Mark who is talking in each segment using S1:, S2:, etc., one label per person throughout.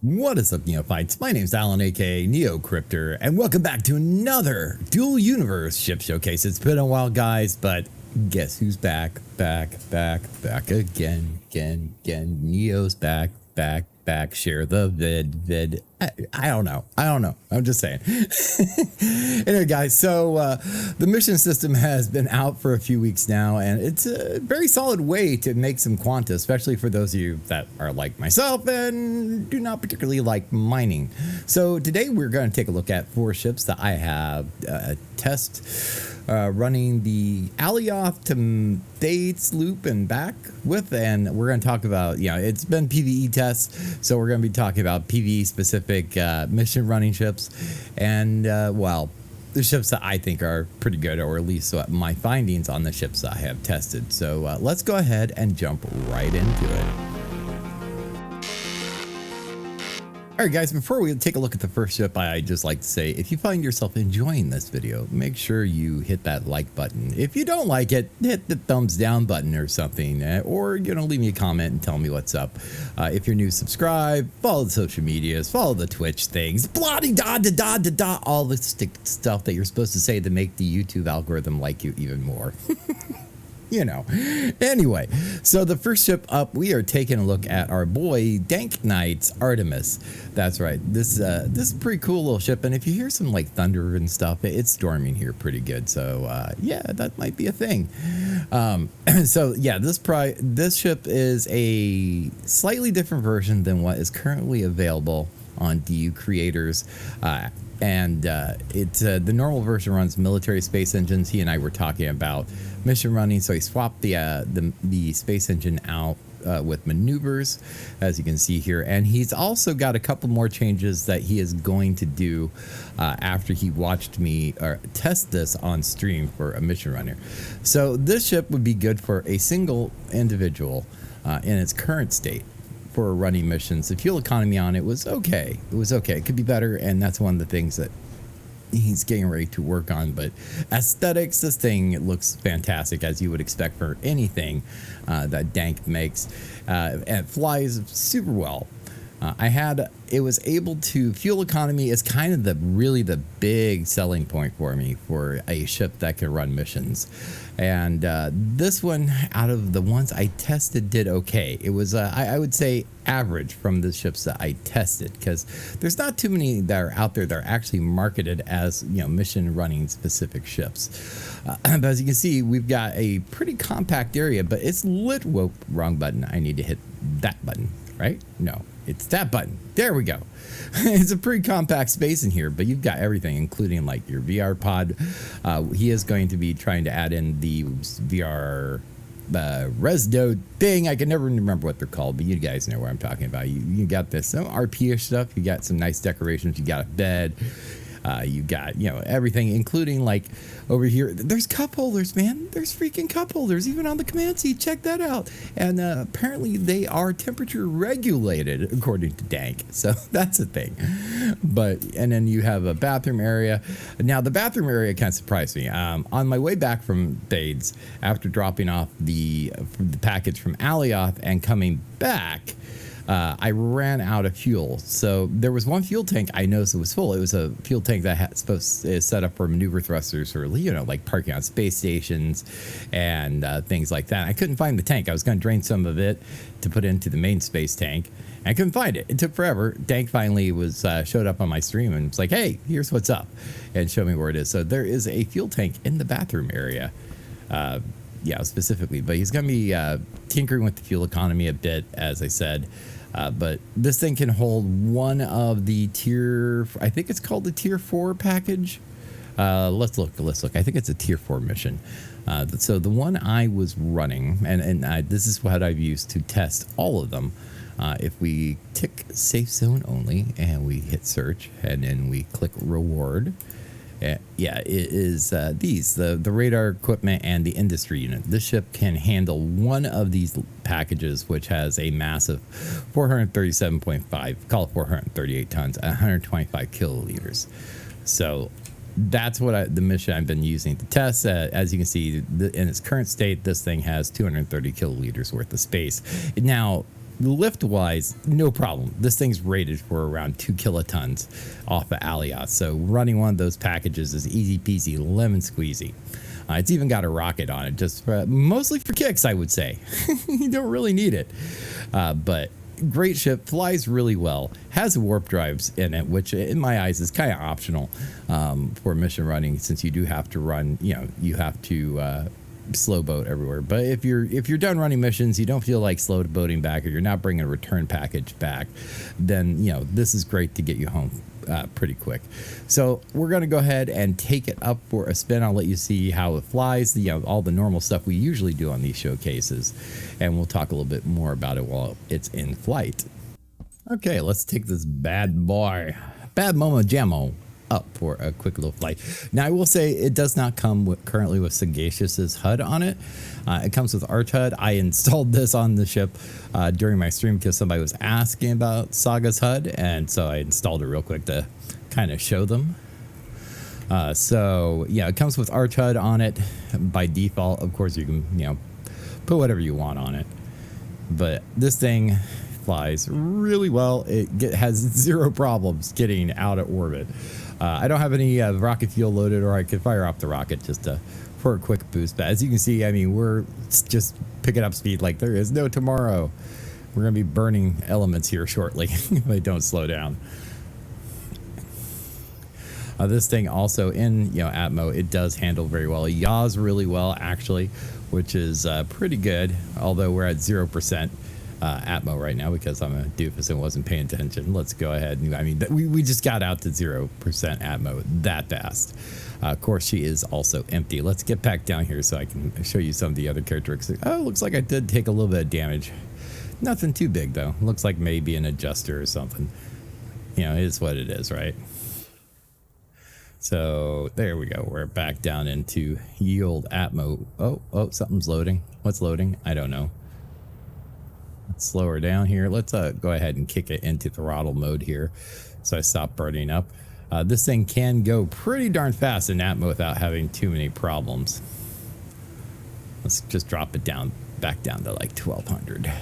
S1: What is up, Neophytes? My name's Alan, aka NeoCryptor, and welcome back to another Dual Universe ship showcase. It's been a while, guys, but guess who's back? Back again. Neo's back. Share the vid. I don't know. I'm just saying. Anyway, guys, so the mission system has been out for a few weeks now, and it's a very solid way to make some quanta, especially for those of you that are like myself and do not particularly like mining. So today we're going to take a look at 4 ships that I have test running the Alioth to Thades loop and back with, and we're going to talk about, it's been PvE tests, so we're going to be talking about PvE specific mission running ships, and well, the ships that I think are pretty good, or at least my findings on the ships that I have tested. So let's go ahead and jump right into it. All right, guys, before we take a look at the first ship, I'd just like to say, if you find yourself enjoying this video, make sure you hit that like button. If you don't like it, hit the thumbs down button or something, or, leave me a comment and tell me what's up. If you're new, subscribe, follow the social medias, follow the Twitch things, blah-de-da-da-da-da-da, all the stuff that you're supposed to say to make the YouTube algorithm like you even more. Anyway, so the first ship up, we are taking a look at our boy Dank Knight's Artemis. That's right. This is a pretty cool little ship, and if you hear some like thunder and stuff, it's storming here pretty good. So yeah, that might be a thing. So yeah, this ship is a slightly different version than what is currently available on DU Creators. And it's the normal version runs military space engines. He and I were talking about mission running, so he swapped the space engine out with maneuvers, as you can see here, and he's also got a couple more changes that he is going to do after he watched me test this on stream for a mission runner. So this ship would be good for a single individual in its current state for running missions. The fuel economy on it was okay. It could be better, and that's one of the things that he's getting ready to work on. But aesthetics, this thing looks fantastic, as you would expect for anything that Dank makes, and it flies super well. It was able to, fuel economy is kind of the big selling point for me for a ship that can run missions. And this one, out of the ones I tested, did okay. It was, I would say, average from the ships that I tested, because there's not too many that are out there that are actually marketed as, mission running specific ships. But as you can see, we've got a pretty compact area, but it's lit. Whoa, wrong button. I need to hit that button, right? No. It's that button. There we go. It's a pretty compact space in here, but you've got everything, including like your VR pod. He is going to be trying to add in the VR Resdo thing. I can never remember what they're called, but you guys know what I'm talking about. You got this some RP-ish stuff. You got some nice decorations. You got a bed. You got, everything, including like over here. There's cup holders, man. There's freaking cup holders, even on the command seat. Check that out. And apparently they are temperature regulated, according to Dank. So that's a thing. And then you have a bathroom area. Now, the bathroom area kind of surprised me. On my way back from Thades, after dropping off the package from Alioth and coming back, I ran out of fuel. So there was one fuel tank I noticed it was full. It was a fuel tank that is set up for maneuver thrusters, or like parking on space stations and things like that. I couldn't find the tank. I was going to drain some of it to put into the main space tank. I couldn't find it. It took forever. Dank finally showed up on my stream and was like, "Hey, here's what's up," and showed me where it is. So there is a fuel tank in the bathroom area. Yeah, specifically, but he's going to be tinkering with the fuel economy a bit, as I said. But this thing can hold one of the I think it's called the tier 4 package. Let's look. I think it's a tier 4 mission. So the one I was running, and this is what I've used to test all of them. If we tick safe zone only and we hit search and then we click reward, yeah, it is the radar equipment and the industry unit. This ship can handle one of these packages, which has a massive 437.5, call it 438 tons, 125 kiloliters. So that's what the mission I've been using to test. As you can see, in its current state, this thing has 230 kiloliters worth of space. Now, lift wise, no problem. This thing's rated for around 2 kilotons off of Alias. So running one of those packages is easy peasy, lemon squeezy. It's even got a rocket on it, just mostly for kicks, I would say. You don't really need it. But great ship, flies really well, has warp drives in it, which in my eyes is kind of optional for mission running, since you do have to run, you have to slow boat everywhere. But if you're done running missions, you don't feel like slow boating back, or you're not bringing a return package back, then this is great to get you home pretty quick. So we're going to go ahead and take it up for a spin. I'll let you see how it flies, all the normal stuff we usually do on these showcases, and we'll talk a little bit more about it while it's in flight. Okay, let's take this bad boy, bad mama Jammo, up for a quick little flight. Now I will say it does not come currently with Sagacious's HUD on it. It comes with Arch HUD. I installed this on the ship during my stream because somebody was asking about Saga's HUD, and so I installed it real quick to kind of show them. So yeah, it comes with Arch HUD on it by default. Of course, you can put whatever you want on it, but this thing flies really well. It has zero problems getting out of orbit. I don't have any rocket fuel loaded, or I could fire off the rocket just for a quick boost. But as you can see, I mean, we're just picking up speed like there is no tomorrow. We're going to be burning elements here shortly if I don't slow down. This thing also in Atmo, it does handle very well. It yaws really well, actually, which is pretty good. Although we're at 0% Atmo right now because I'm a doofus and wasn't paying attention. Let's go ahead and we just got out to 0% Atmo that fast. Of course, she is also empty. Let's get back down here so I can show you some of the other characteristics. Oh, looks like I did take a little bit of damage. Nothing too big though. Looks like maybe an adjuster or something. It is what it is, right? So there we go. We're back down into ye old Atmo. Oh, something's loading. What's loading? I don't know. Let's slow her down here. Let's go ahead and kick it into throttle mode here, so I stop burning up. This thing can go pretty darn fast in Atmo without having too many problems. Let's just drop it back down to like 1200,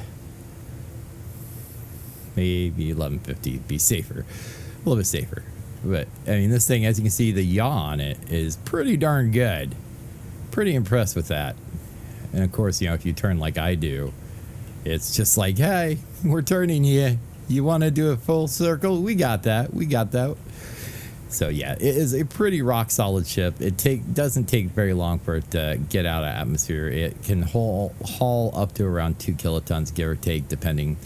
S1: maybe 1150. Be safer, a little bit safer. But I mean, this thing, as you can see, the yaw on it is pretty darn good. Pretty impressed with that. And of course, if you turn like I do, it's just like, hey, we're turning here. You want to do a full circle? We got that. We got that. So yeah, it is a pretty rock solid ship. It doesn't take very long for it to get out of atmosphere. It can haul up to around 2 kilotons, give or take, depending,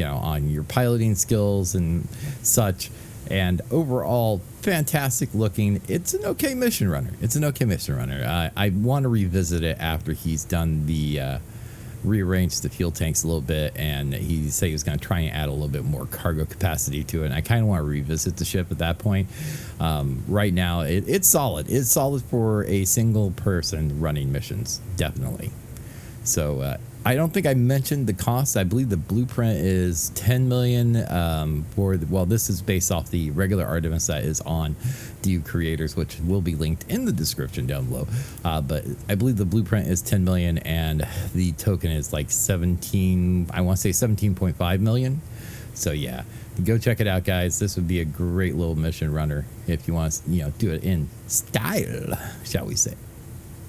S1: on your piloting skills and such. And overall, fantastic looking. It's an okay mission runner. I want to revisit it after he's done the rearrange the fuel tanks a little bit, and he said he was going to try and add a little bit more cargo capacity to it, and I kind of want to revisit the ship at that point. Right now it's solid for a single person running missions, definitely. So I don't think I mentioned the cost. I believe the blueprint is 10 million this is based off the regular Artemis that is on DU Creators, which will be linked in the description down below. But I believe the blueprint is 10 million and the token is like 17.5 million. So yeah, go check it out, guys. This would be a great little mission runner if you want to, do it in style, shall we say.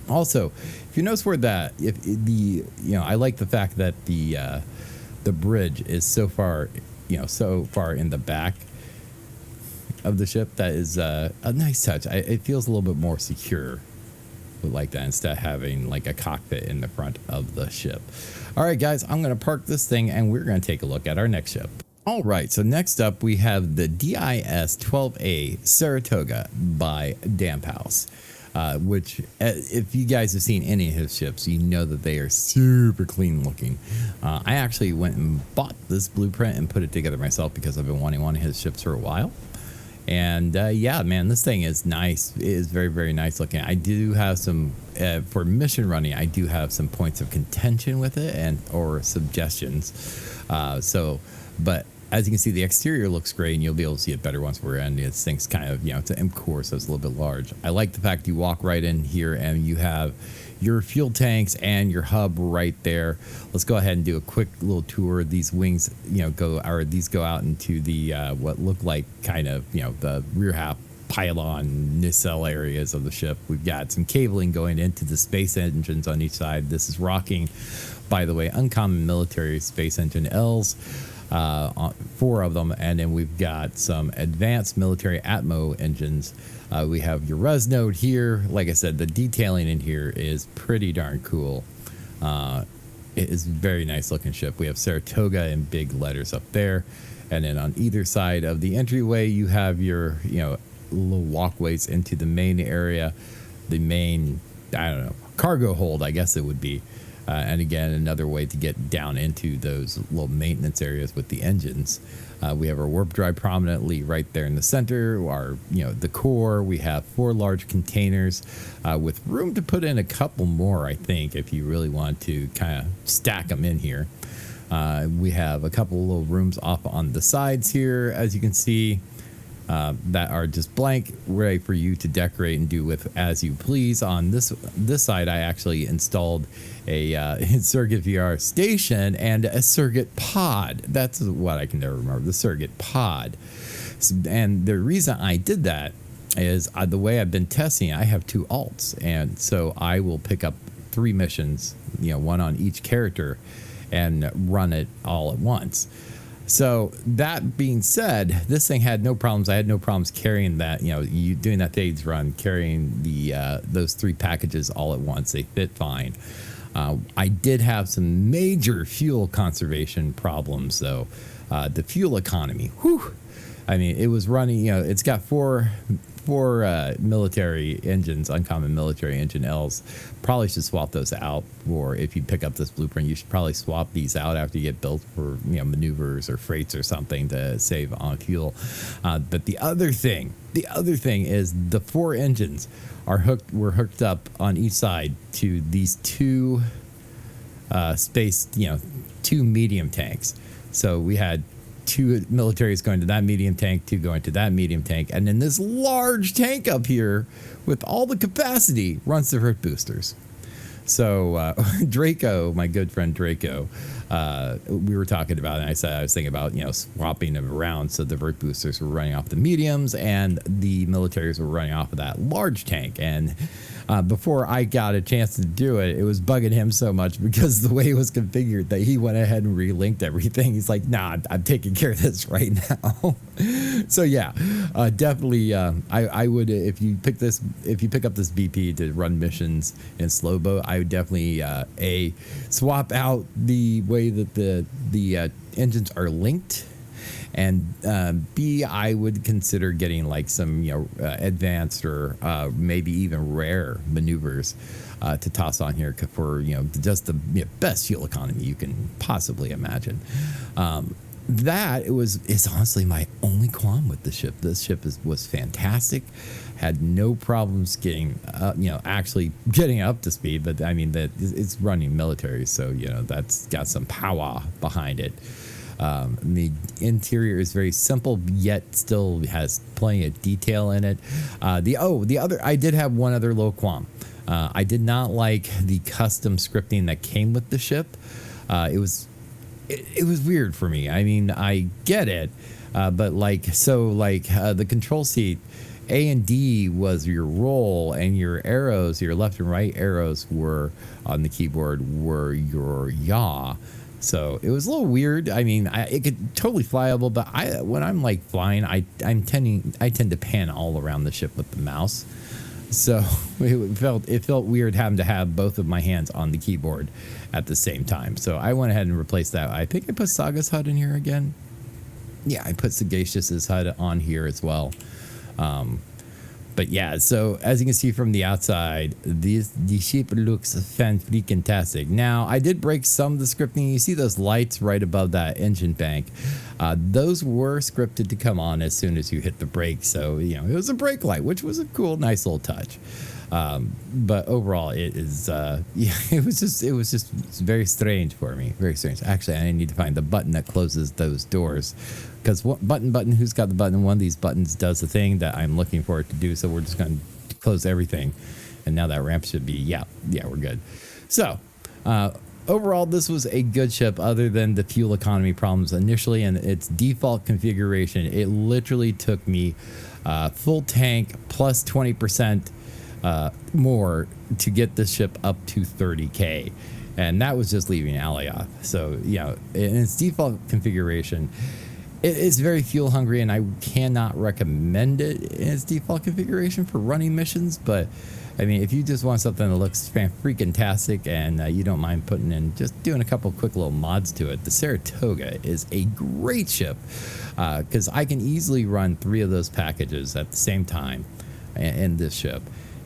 S1: Also, if you notice where that, I like the fact that the bridge is so far in the back of the ship. That is a nice touch. It feels a little bit more secure like that, instead of having like a cockpit in the front of the ship. All right, guys, I'm going to park this thing and we're going to take a look at our next ship. All right, so next up we have the DIS-12A Saratoga by Dank. Which if you guys have seen any of his ships, you know that they are super clean looking. I actually went and bought this blueprint and put it together myself because I've been wanting one of his ships for a while. And yeah, man, this thing is nice. It is very, very nice looking. I do have some, for mission running, I do have some points of contention with it or suggestions. But as you can see, the exterior looks great, and you'll be able to see it better once we're in. This thing's kind of, it's an M core, so it's a little bit large. I like the fact you walk right in here and you have your fuel tanks and your hub right there. Let's go ahead and do a quick little tour. These wings, go out into the what look like kind of, the rear half pylon nacelle areas of the ship. We've got some cabling going into the space engines on each side. This is rocking, by the way, uncommon military space engine L's. 4 of them, and then we've got some advanced military Atmo engines. We have your res node here. Like I said, the detailing in here is pretty darn cool. It is a very nice looking ship. We have Saratoga in big letters up there, and then on either side of the entryway you have your little walkways into the main area, the main, I don't know, cargo hold, I guess it would be. And again, another way to get down into those little maintenance areas with the engines. We have our warp drive prominently right there in the center. The core. We have 4 large containers with room to put in a couple more, I think, if you really want to kind of stack them in here. We have a couple little rooms off on the sides here, as you can see. That are just blank, ready for you to decorate and do with as you please. On this side, I actually installed a Circuit VR station and a Circuit pod. That's what I can never remember, the Circuit pod. And the reason I did that is the way I've been testing, I have 2 alts, and so I will pick up 3 missions, 1 on each character, and run it all at once. So that being said, this thing had no problems. I had no problems carrying that, you doing that phase run, carrying those 3 packages all at once. They fit fine. I did have some major fuel conservation problems, though. The fuel economy, whew. I mean, it was running, it's got 4 military engines, uncommon military engine L's. Probably should swap those out, or if you pick up this blueprint, you should probably swap these out after you get built for maneuvers or freights or something to save on fuel. But the other thing is the 4 engines were hooked up on each side to these 2 2 medium tanks. So we had 2 militaries going to that medium tank, 2 going to that medium tank, and then this large tank up here with all the capacity runs the vert boosters. So Draco, my good friend Draco, we were talking about it, and I was thinking about swapping them around so the vert boosters were running off the mediums and the militaries were running off of that large tank. And before I got a chance to do it, it was bugging him so much because the way it was configured that he went ahead and relinked everything. He's like, nah, I'm taking care of this right now. So yeah, definitely, I would, if you pick up this BP to run missions in slow boat, I would definitely swap out the way that the engines are linked. And B, I would consider getting like some advanced or maybe even rare maneuvers to toss on here for just the best fuel economy you can possibly imagine. That is honestly my only qualm with the ship. This ship was fantastic. Had no problems getting actually getting up to speed, but I mean that it's running military, so that's got some power behind it. The interior is very simple, yet still has plenty of detail in it. I did have one other little qualm. I did not like the custom scripting that came with the ship. It was weird for me. I mean, I get it, but the control seat, A and D was your roll, and your arrows, your left and right arrows were on the keyboard were your yaw. So it was a little weird. I mean, it could totally flyable, but when I'm like flying, I tend to pan all around the ship with the mouse. So it felt weird having to have both of my hands on the keyboard at the same time. So I went ahead and replaced that. I think I put Saga's HUD in here again. Yeah, I put Sagacious's HUD on here as well. But yeah, so as you can see from the outside, the ship looks fan-freaking-tastic. Now, I did break some of the scripting. You see those lights right above that engine bank. Those were scripted to come on as soon as you hit the brake. So, it was a brake light, which was a cool, nice little touch. But overall, it is yeah, it was just very strange for me, very strange. Actually, I need to find the button that closes those doors, because button, who's got the button? One of these buttons does the thing that I'm looking for it to do. So we're just going to close everything, and now that ramp should be yeah, we're good. So overall, this was a good ship, other than the fuel economy problems initially and its default configuration. It literally took me full tank plus 20% more to get this ship up to 30K. And that was just leaving Alioth. So, in its default configuration, it is very fuel hungry, and I cannot recommend it in its default configuration for running missions. But I mean, if you just want something that looks fan-freaking-tastic and you don't mind putting in, just doing a couple quick little mods to it, the Saratoga is a great ship, because I can easily run 3 of those packages at the same time in this ship.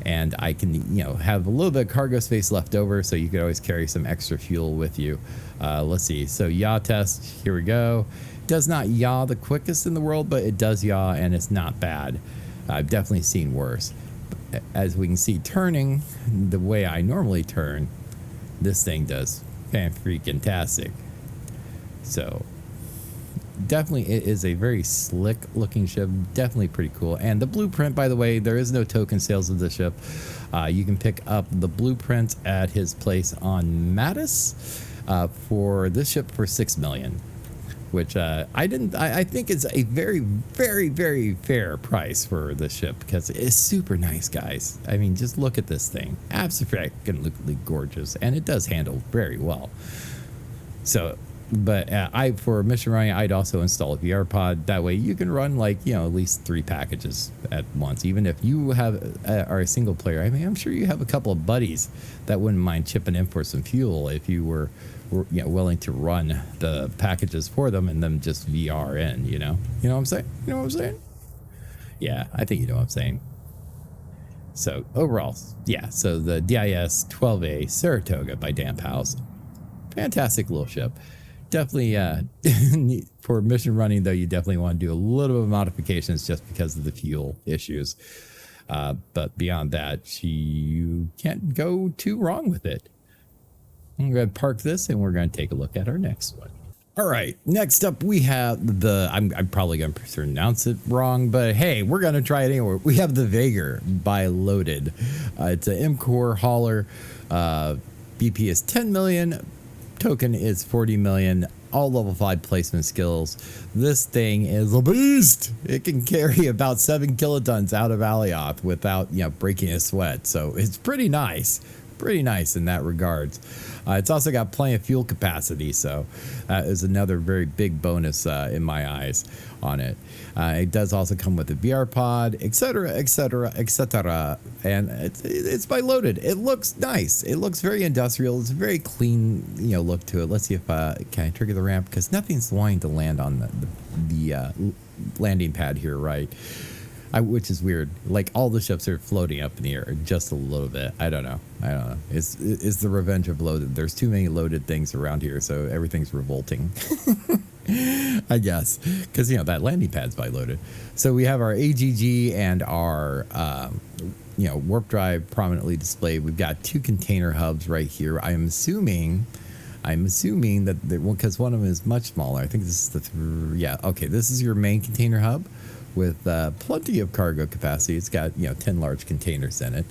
S1: And I can, have a little bit of cargo space left over, so you could always carry some extra fuel with you. Let's see. So yaw test, here we go. Does not yaw the quickest in the world, but it does yaw, and it's not bad. I've definitely seen worse. As we can see, turning the way I normally turn, this thing does fan-freaking-tastic. So definitely it is a very slick looking ship, definitely pretty cool. And the blueprint, by the way, there is no token sales of the ship. You can pick up the blueprint at his place on Mattis for this ship for 6 million, which I think is a very, very, very fair price for this ship, because it's super nice, guys. I mean, just look at this thing. Absolutely gorgeous, and it does handle very well. So, but for mission running, I'd also install a VR pod. That way you can run like, at least 3 packages at once. Even if you are a single player, I mean, I'm sure you have a couple of buddies that wouldn't mind chipping in for some fuel if you were willing to run the packages for them and then just VR in, You know what I'm saying? You know what I'm saying? Yeah, I think you know what I'm saying. So overall, yeah, so the DIS 12A Saratoga by Damp House. Fantastic little ship. Definitely for mission running, though, you definitely want to do a little bit of modifications just because of the fuel issues. But beyond that, you can't go too wrong with it. I'm going to park this, and we're going to take a look at our next one. All right, next up we have the, I'm probably going to pronounce it wrong, but hey, we're going to try it anyway. We have the Vega by Loaded. It's an M-Core hauler. BP is 10 million. Token is 40 million. All level 5 placement skills. This thing is a beast. It can carry about 7 kilotons out of Alioth without breaking a sweat. So it's pretty nice. Pretty nice in that regards. It's also got plenty of fuel capacity, so that is another very big bonus in my eyes on it. It does also come with a VR pod, etc., etc., etc. And it's by Loaded. It looks nice. It looks very industrial. It's a very clean, look to it. Let's see if can I trigger the ramp, because nothing's wanting to land on the landing pad here, right? Which is weird. Like, all the ships are floating up in the air just a little bit. I don't know. It's the revenge of Loaded. There's too many Loaded things around here, so everything's revolting. I guess, because that landing pad's by Loaded. So we have our AGG and our warp drive prominently displayed. We've got 2 container hubs right here. I'm assuming that because one of them is much smaller. I think this is okay. This is your main container hub with plenty of cargo capacity. It's got 10 large containers in it,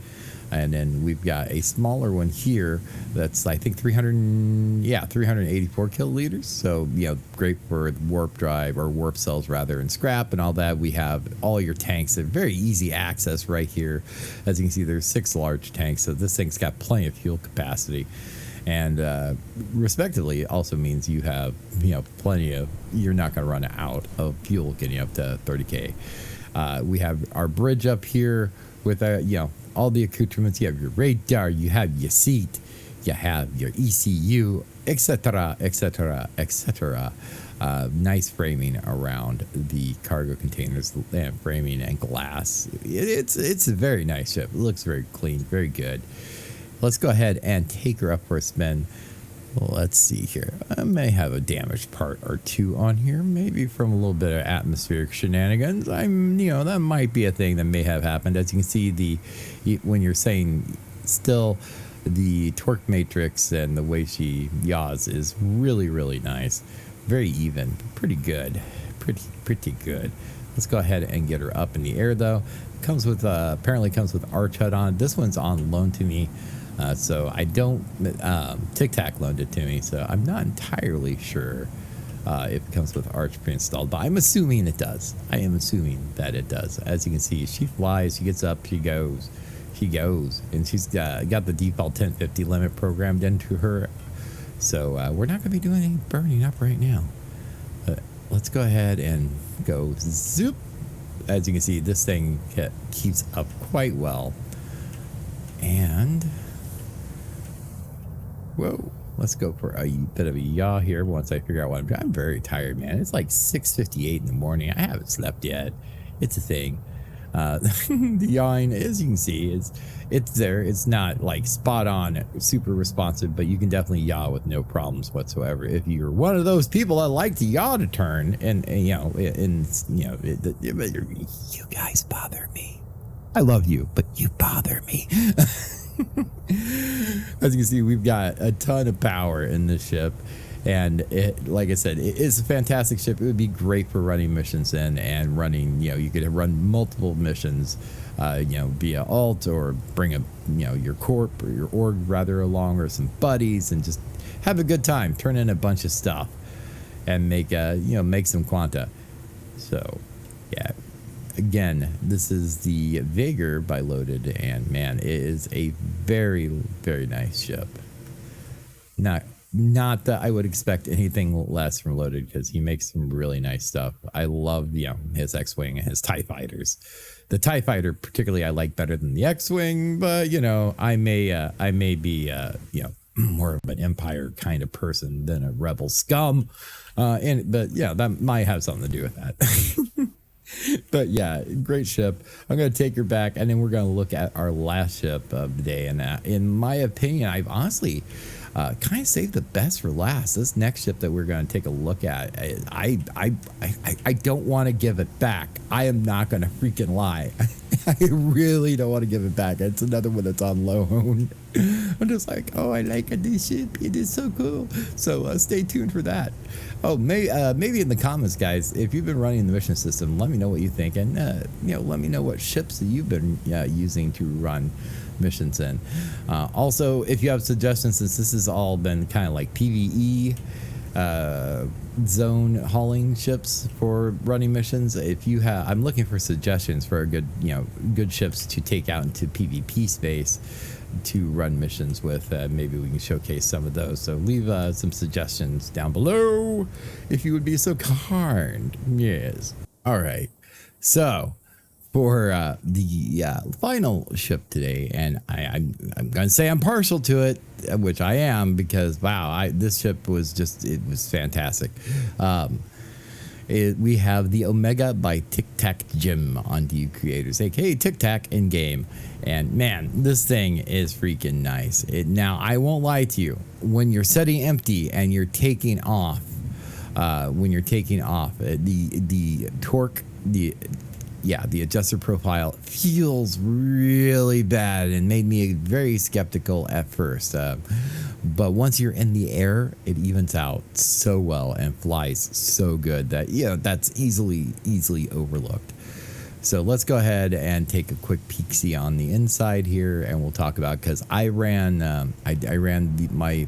S1: and then we've got a smaller one here that's, I think, 384 kiloliters. So great for warp drive, or warp cells rather, and scrap and all that. We have all your tanks at very easy access right here. As you can see, there's 6 large tanks, so this thing's got plenty of fuel capacity. And respectively, it also means you have plenty of, you're not going to run out of fuel getting up to 30K. We have our bridge up here with all the accoutrements. You have your radar, you have your seat, you have your ECU, etc., etc., etc. Nice framing around the cargo containers, framing and glass. It's a very nice ship. It looks very clean, very good. Let's go ahead and take her up for a spin. Let's see here. I may have a damaged part or two on here, maybe from a little bit of atmospheric shenanigans. That might be a thing that may have happened. As you can see, when you're saying still, the torque matrix and the way she yaws is really, really nice. Very even, pretty good, pretty good. Let's go ahead and get her up in the air though. Comes with apparently comes with arch HUD on. This one's on loan to me. So I don't, Tic Tac loaned it to me, so I'm not entirely sure if it comes with Arch pre-installed, but I'm assuming it does. I am assuming that it does. As you can see, she flies, she gets up, she goes, and she's got the default 1050 limit programmed into her. So we're not going to be doing any burning up right now. Let's go ahead and go zoop. As you can see, this thing keeps up quite well. And whoa, let's go for a bit of a yaw here once I figure out what I'm doing. I'm very tired, man. It's like 6:58 in the morning. I haven't slept yet. It's a thing. The yawing, as you can see, it's there. It's not like spot on, super responsive, but you can definitely yaw with no problems whatsoever. If you're one of those people that like to yaw to turn, and you guys bother me. I love you, but you bother me. As you can see, we've got a ton of power in this ship, and like I said, it is a fantastic ship. It would be great for running missions in and running, you could run multiple missions, via alt, or bring your corp or your org rather along, or some buddies, and just have a good time, turn in a bunch of stuff and make some quanta. So yeah. Again, this is the Vega by Loaded, and man, it is a very, very nice ship. Not that I would expect anything less from Loaded, because he makes some really nice stuff. I love his X-Wing and his TIE fighters. The TIE fighter particularly I like better than the X-Wing, but I may be more of an Empire kind of person than a Rebel scum, but yeah, that might have something to do with that. But yeah, great ship. I'm going to take her back, and then we're going to look at our last ship of the day. And in my opinion, I've honestly kind of saved the best for last. This next ship that we're going to take a look at, I don't want to give it back. I am not going to freaking lie. I really don't want to give it back. It's another one that's on loan. I'm just like, oh, I like this ship. It is so cool. So stay tuned for that. Oh, maybe in the comments, guys, if you've been running the mission system, let me know what you think, and let me know what ships that you've been using to run missions in. Also, if you have suggestions, since this has all been kind of like PvE zone hauling ships for running missions, if you have, I'm looking for suggestions for a good ships to take out into PvP space to run missions with. Maybe we can showcase some of those, so leave some suggestions down below if you would be so kind. Yes. All right, so for the final ship today, and I'm gonna say I'm partial to it, which I am, because wow, this ship was fantastic. We have the Omega by Tic Tac Jim on DU Creators, aka Tic Tac in game. And man, this thing is freaking nice. Now, I won't lie to you, when you're setting empty and you're taking off, the torque, the adjuster profile feels really bad and made me very skeptical at first. But once you're in the air, it evens out so well and flies so good that that's easily overlooked. So let's go ahead and take a quick peek-see on the inside here, and we'll talk about, because I ran why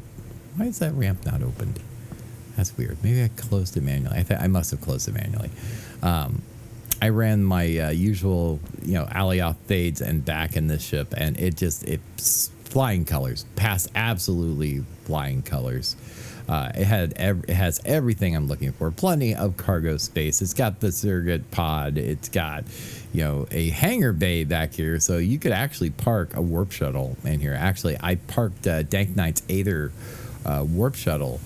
S1: is that ramp not opened? That's weird. Maybe I closed it manually. I must have closed it manually. I ran my usual alley off fades and back in this ship, and it's flying colors, past absolutely flying colors. It has everything I'm looking for. Plenty of cargo space. It's got the surrogate pod. It's got a hangar bay back here, so you could actually park a warp shuttle in here. Actually, I parked Dank Knight's Aether warp shuttle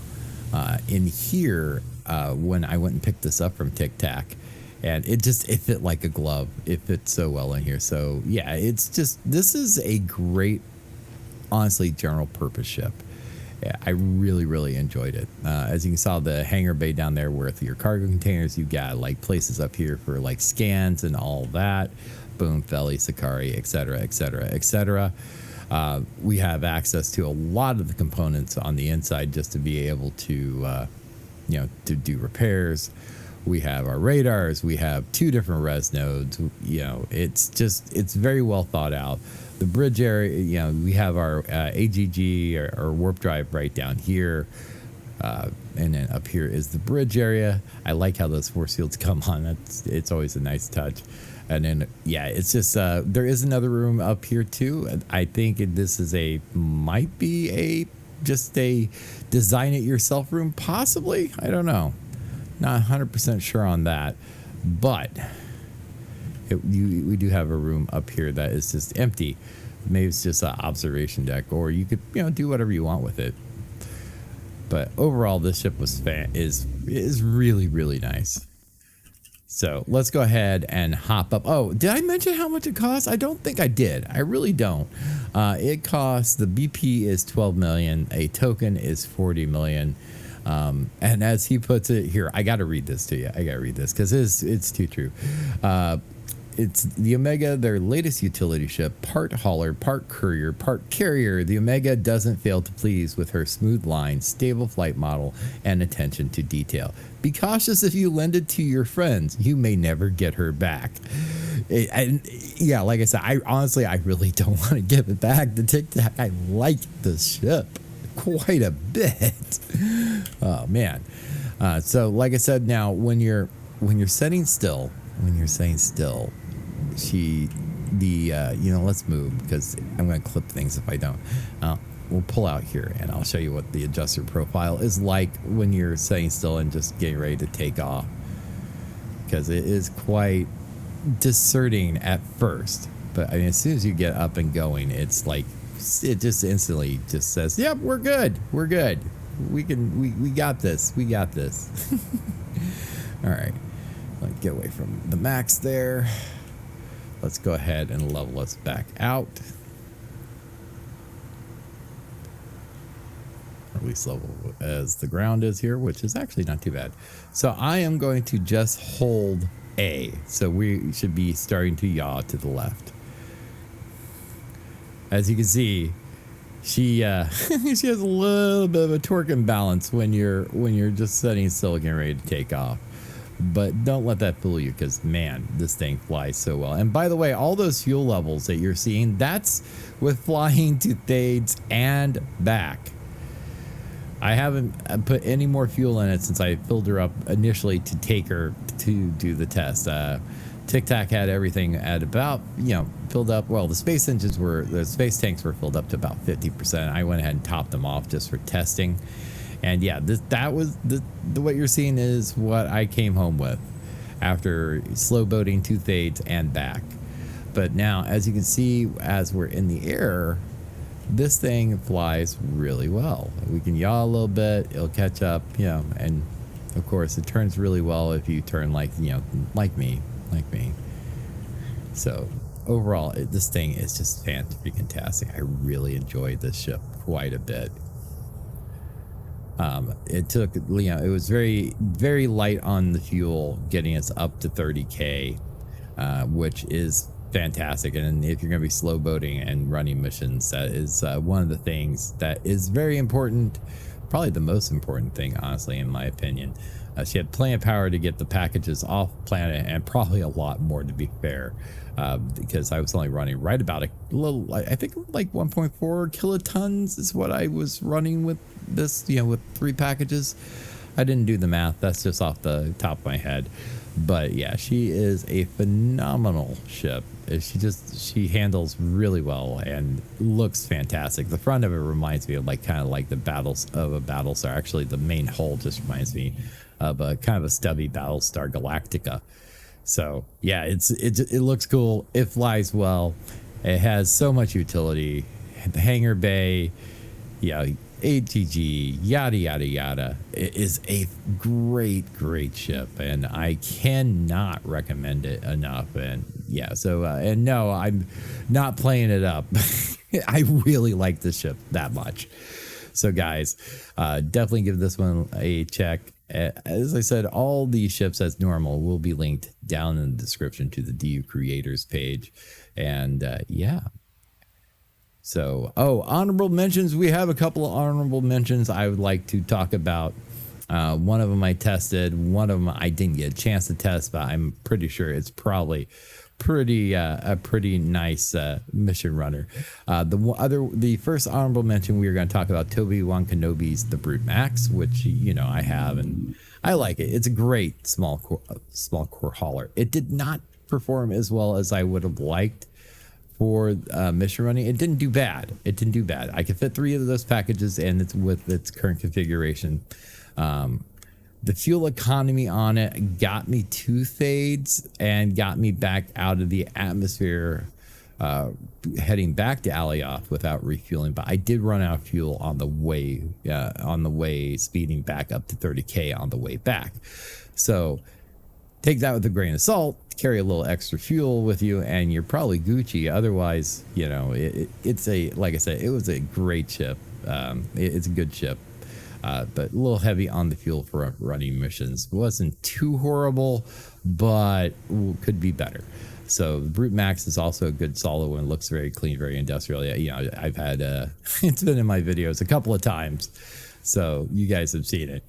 S1: in here when I went and picked this up from Tic Tac, and it fit like a glove. It fits so well in here. So yeah, this is a great, honestly, general purpose ship. Yeah, I really enjoyed it. As you saw, the hangar bay down there with your cargo containers, you got like places up here for like scans and all that. Boom, Felly, Sakari, etc., etc., etc. We have access to a lot of the components on the inside just to be able to, to do repairs. We have our radars. We have 2 different res nodes. It's very well thought out. The bridge area, we have our AGG or warp drive right down here. And then up here is the bridge area. I like how those force fields come on. It's always a nice touch. And then, it's just, there is another room up here too. I think this is might be just a design it yourself room, possibly. I don't know. Not 100% sure on that, but we do have a room up here that is just empty. Maybe it's just an observation deck, or you could do whatever you want with it. But overall, this ship is really nice. So let's go ahead and hop up. Oh, did I mention how much it costs? I don't think I did. I really don't. It costs, the BP is 12 million. A token is 40 million. And as he puts it here, I got to read this to you. I got to read this because it's too true. It's the Omega, their latest utility ship, part hauler, part courier, part carrier. The Omega doesn't fail to please with her smooth lines, stable flight model, and attention to detail. Be cautious if you lend it to your friends. You may never get her back. Like I said, I really don't want to give it back to Tic Tac. I like the ship quite a bit. Oh man. So like I said, now when you're setting still, let's move because I'm going to clip things if I don't. We'll pull out here and I'll show you what the adjuster profile is like when you're setting still and just getting ready to take off, because it is quite discerning at first, but I mean, as soon as you get up and going, it's like it just instantly just says, yep, we're good, we got this. All right, let's get away from the max there. Let's go ahead and level us back out. Or at least level as the ground is here, which is actually not too bad. So I am going to just hold A. So we should be starting to yaw to the left. As you can see, she she has a little bit of a torque imbalance when you're just setting still and getting ready to take off. But don't let that fool you, because man, this thing flies so well. And by the way, all those fuel levels that you're seeing, that's with flying to Thades and back. I haven't put any more fuel in it since I filled her up initially to take her to do the test. Tic Tac had everything at about, filled up. Well, the space tanks were filled up to about 50%. I went ahead and topped them off just for testing. And yeah, that was what you're seeing is what I came home with after slow boating to Thades and back. But now, as you can see, as we're in the air, this thing flies really well. We can yaw a little bit, it'll catch up, and of course it turns really well if you turn like me. So overall, this thing is just fantastic. I really enjoyed this ship quite a bit. It took, it was very, very light on the fuel, getting us up to 30K, which is fantastic. And if you're going to be slow boating and running missions, that is one of the things that is very important, probably the most important thing, honestly, in my opinion. She had plenty of power to get the packages off planet, and probably a lot more, to be fair, because I was only running right about a little, I think like 1.4 kilotons is what I was running with this, with 3 packages. I didn't do the math, that's just off the top of my head. But yeah, she is a phenomenal ship. She handles really well and looks fantastic. The front of it reminds me of kind of like the battles of a Battlestar. Actually, the main hull just reminds me of a kind of a stubby Battlestar Galactica. So yeah, it looks cool. It flies well. It has so much utility. The hangar bay, ATG, yada yada yada. It is a great ship, and I cannot recommend it enough. And yeah, so and no, I'm not playing it up. I really like this ship that much. So guys, definitely give this one a check. As I said, all these ships as normal will be linked down in the description to the DU creators page. And yeah. So, honorable mentions. We have a couple of honorable mentions I would like to talk about. One of them I tested. One of them I didn't get a chance to test, but I'm pretty sure it's probably a pretty nice mission runner. The first honorable mention, we are going to talk about Obi-Wan Kenobi's The Brute Max, which I have and I like it. It's a great small core hauler. It did not perform as well as I would have liked for mission running. It didn't do bad. I could fit 3 of those packages, and it's with its current configuration. The fuel economy on it got me 2 fades and got me back out of the atmosphere, heading back to Takeoff without refueling. But I did run out of fuel on the way, speeding back up to 30K on the way back. So take that with a grain of salt. Carry a little extra fuel with you, and you're probably Gucci. Otherwise, it's like I said, it was a great ship. It's a good ship. But a little heavy on the fuel for running missions. Wasn't too horrible, but could be better. So the Brute Max is also a good solid one. Looks very clean, very industrial. Yeah, I've had it's been in my videos a couple of times, so you guys have seen it.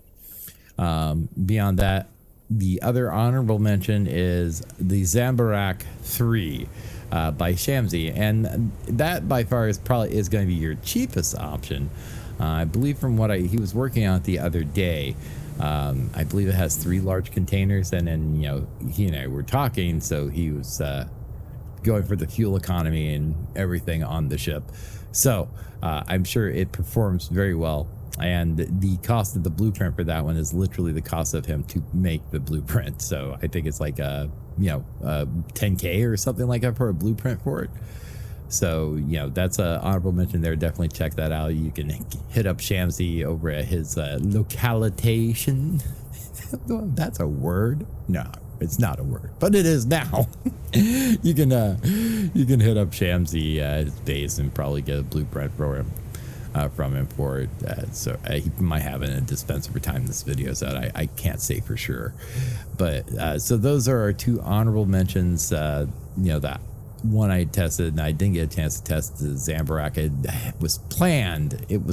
S1: Beyond that, the other honorable mention is the Zambarak 3 by Shamsi, and that by far is going to be your cheapest option. I believe from what he was working on it the other day, I believe it has 3 large containers, and then he and I were talking, so he was going for the fuel economy and everything on the ship. So I'm sure it performs very well, and the cost of the blueprint for that one is literally the cost of him to make the blueprint. So I think it's like 10K or something like that for a blueprint for it. So, that's an honorable mention there. Definitely check that out. You can hit up Shamsi over at his localization. That's a word? No, it's not a word, but it is now. You can hit up Shamsi at his base and probably get a blueprint for him. From him for it. So he might have it in a dispenser for time this video is out. I can't say for sure. But so those are our 2 honorable mentions. That one I tested, and I didn't get a chance to test the Zambarak. It was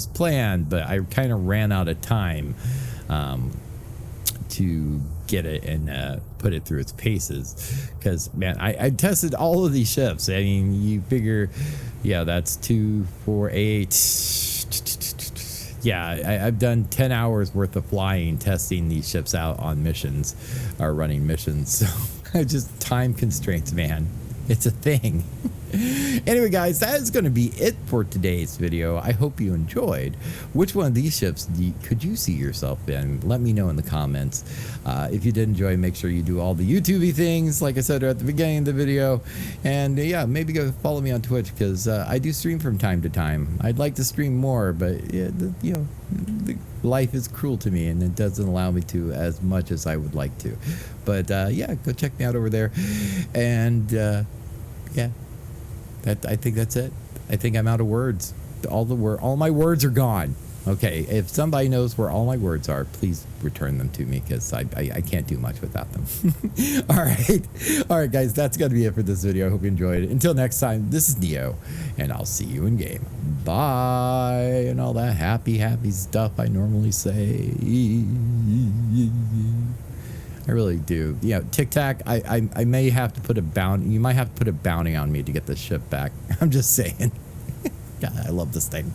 S1: planned, but I kind of ran out of time to get it and put it through its paces, because man, I tested all of these ships. I mean, you figure, that's 2, 4, 8. I've done 10 hours worth of flying testing these ships out on missions, or running missions. So just time constraints, man. It's a thing. Anyway, guys, that is going to be it for today's video. I hope you enjoyed. Which one of these ships could you see yourself in? Let me know in the comments. If you did enjoy, make sure you do all the YouTube-y things, like I said at the beginning of the video. And maybe go follow me on Twitch, because I do stream from time to time. I'd like to stream more, but life is cruel to me, and it doesn't allow me to as much as I would like to. But go check me out over there. And I think that's it. I think I'm out of words. All my words are gone. Okay, if somebody knows where all my words are, please return them to me, because I can't do much without them. All right, guys, that's gonna be it for this video. I hope you enjoyed it. Until next time, this is Neo, and I'll see you in game. Bye, and all that happy stuff I normally say. I really do. Tic Tac, I may have to put a bounty. You might have to put a bounty on me to get this ship back. I'm just saying. God, I love this thing.